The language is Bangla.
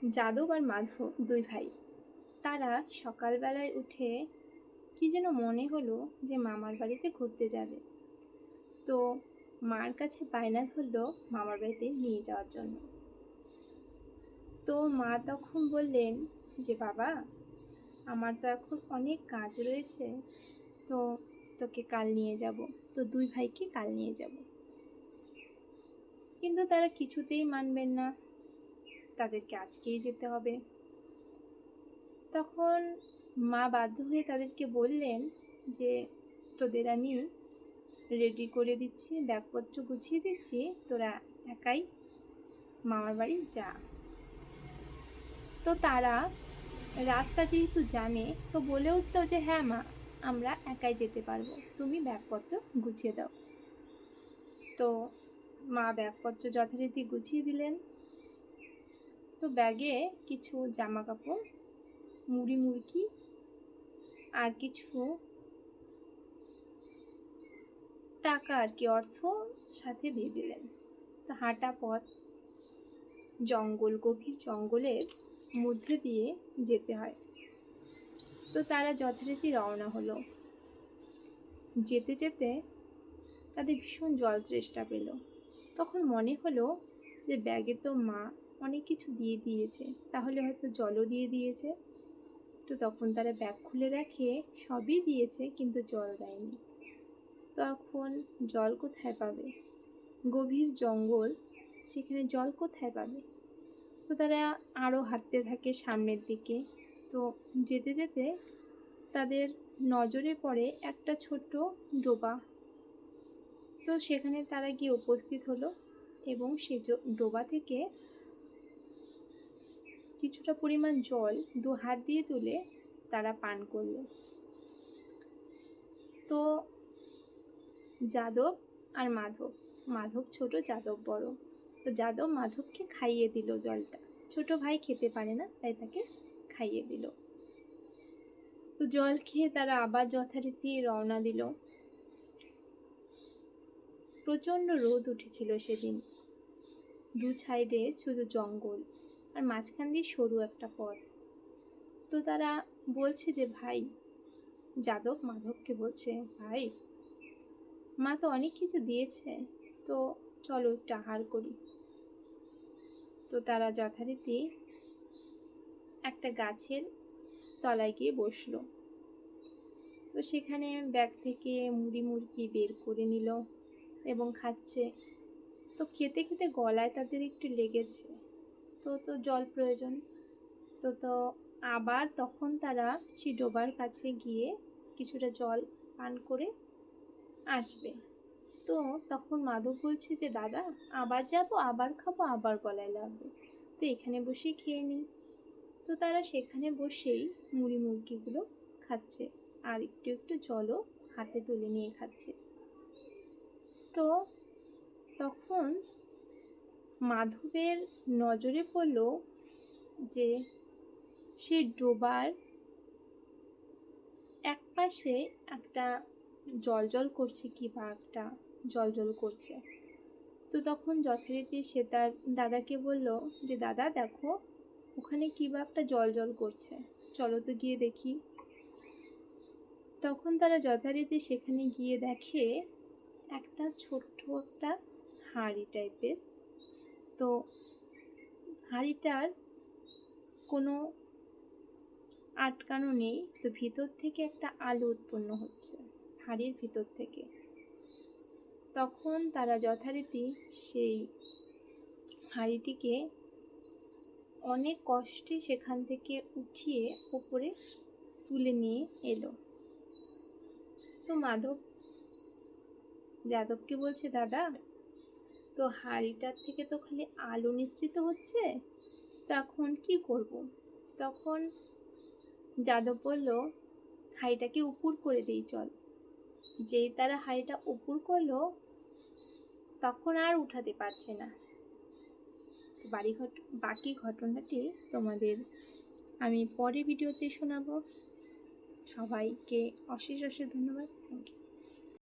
যাদব আর মাধব দুই ভাই। তারা সকালবেলায় উঠে কি যেন মনে হলো যে মামার বাড়িতে ঘুরতে যাবে। তো মার কাছে বায়না ধরলো মামার বাড়িতে নিয়ে যাওয়ার জন্য। তো মা তখন বললেন যে বাবা, আমার তো এখন অনেক কাজ রয়েছে, তো তোকে কাল নিয়ে যাব, তো দুই ভাইকে কাল নিয়ে যাব। কিন্তু তারা কিছুতেই মানবেন না, তাদেরকে আজকেই যেতে হবে। তখন মা বাধ্য হয়ে তাদেরকে বললেন যে তোদের আমি রেডি করে দিচ্ছি, ব্যাগপত্র গুছিয়ে দিচ্ছি, তোরা একাই মামার বাড়ি যা। তো তারা রাস্তা যেহেতু জানে, তো বলে উঠলো যে হ্যাঁ মা, আমরা একাই যেতে পারবো, তুমি ব্যাগপত্র গুছিয়ে দাও। তো মা ব্যাগপত্র যথারীতি গুছিয়ে দিলেন। তো ব্যাগে কিছু জামা কাপড়, মুড়ি মুড়কি আর কিছু টাকা আর কি, অর্থ সাথে দিয়ে দিলেন। তো হাঁটা পথ, জঙ্গল, গভীর জঙ্গলের মধ্যে দিয়ে যেতে হয়। তো তারা যথারীতি রওনা হলো। যেতে যেতে তাদের ভীষণ জল তৃষ্ণা পেল। তখন মনে হলো যে ব্যাগে তো মা অনেক কিছু দিয়ে দিয়েছে, তাহলে হয়তো জলও দিয়ে দিয়েছে। তো তখন তারা ব্যাগ খুলে দেখে সবই দিয়েছে, কিন্তু জল দেয়নি। তখন জল কোথায় পাবে? গভীর জঙ্গল, সেখানে জল কোথায় পাবে? তো তারা আরও হাঁটতে থাকে সামনের দিকে। তো যেতে যেতে তাদের নজরে পড়ে একটা ছোট্ট ডোবা। তো সেখানে তারা গিয়ে উপস্থিত হলো এবং সেই ডোবা থেকে কিছুটা পরিমাণ জল দু হাত দিয়ে তুলে তারা পান করলো। তো যাদব আর মাধব, মাধব ছোট, যাদব বড়, তো যাদব মাধবকে খাইয়ে দিল জলটা। ছোট ভাই খেতে পারে না, তাই তাকে খাইয়ে দিল। তো জল খেয়ে তারা আবার যথারীতি রওনা দিল। প্রচণ্ড রোদ উঠেছিল সেদিন। দু সাইডে শুধু জঙ্গল আর মাঝখান দিয়ে সরু একটা পথ। তো তারা বলছে যে ভাই, যাদব মাধবকে বলছে, ভাই, মা তো অনেক কিছু দিয়েছে, তো চলো একটু আহার করি। তো তারা যথারীতি একটা গাছের তলায় গিয়ে বসলো। তো সেখানে ব্যাগ থেকে মুড়ি মুড়কি বের করে নিল এবং খাচ্ছে। তো খেতে খেতে গলায় তাদের একটু লেগেছে, তো জল প্রয়োজন। তো আবার তখন তারা সেই ডোবার কাছে গিয়ে কিছুটা জল পান করে আসবে। তো তখন মাধব বলছে যে দাদা, আবার যাব, আবার খাবো, আবার গলায় লাগবে, তো এখানে বসেই খেয়ে নিই। তো তারা সেখানে বসেই মুড়ি মুড়কিগুলো খাচ্ছে আর একটু একটু জলও হাতে তুলে নিয়ে খাচ্ছে। তো তখন মাধবের নজরে পড়ল যে সেই ডোবার এক পাশে একটা জল জল করছে, কি বা একটা জল জল করছে। তো তখন যথারীতি সে তার দাদাকে বলল যে দাদা দেখো, ওখানে কি বা একটা জল জল করছে, চলো তো গিয়ে দেখি। তখন তারা যথারীতি সেখানে গিয়ে দেখে একটা ছোট্ট একটা হাঁড়ি টাইপের। তো হাঁড়িটার কোনো আটকানো নেই, তো ভিতর থেকে একটা আলো উৎপন্ন হচ্ছে হাঁড়ির ভিতর থেকে। তখন তারা যথারীতি সেই হাঁড়িটিকে অনেক কষ্টে সেখান থেকে উঠিয়ে উপরে তুলে নিয়ে এলো। তো মাধব যাদবকে বলছে, দাদা, তো হাঁড়িটার থেকে তো খালি আলো নিঃসৃত হচ্ছে, তো এখন কি করব? তখন যাদব বলল, হাঁড়িটাকে উপুর করে দিই চল। যেই তারা হাঁড়িটা উপুর করলো, তখন আর উঠাতে পারছে না। বাকি ঘটনাটি তোমাদের আমি পরে ভিডিওতে শোনাবো। সবাইকে অশেষ অশেষ ধন্যবাদ। Thank you.